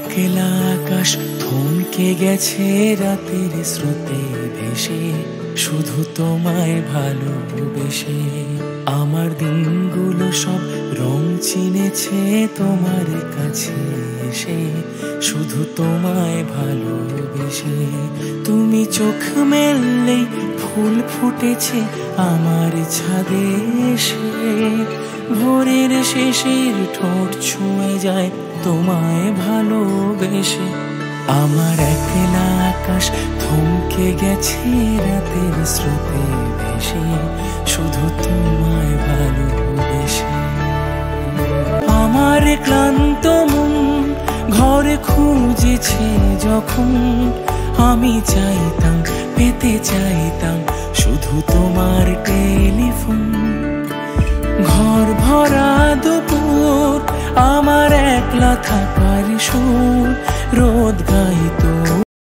একলা আকাশ থমকে গেছে রাতের স্রোতে ভেসে, শুধু তোমায় ভালোবেসে। আমার দিনগুলো সব রং চিনেছে তোমার কাছে এসে, শুধু তোমায় ভালোবেসে। তুমি চোখ মেললেই ফুল ফুটেছে আমার ছাদে এসে, ভোরের শেষের ঠোঁট ছুঁয়ে যায় তোমায় ভালোবেসে। আমার একলা আকাশ থমকে গেছে রাতের স্রোতে ভেসে, শুধু তোমায় ভালোবেসে। আমার ক্লান্ত মন ঘরে খুঁজেছে যখন, আমি চাইতাম পেতে চাইতাম শুধু তোমার টেলিফোন। ঘর ভরা দুপুর আমার একলা থাকার সুর রোদ গাইতো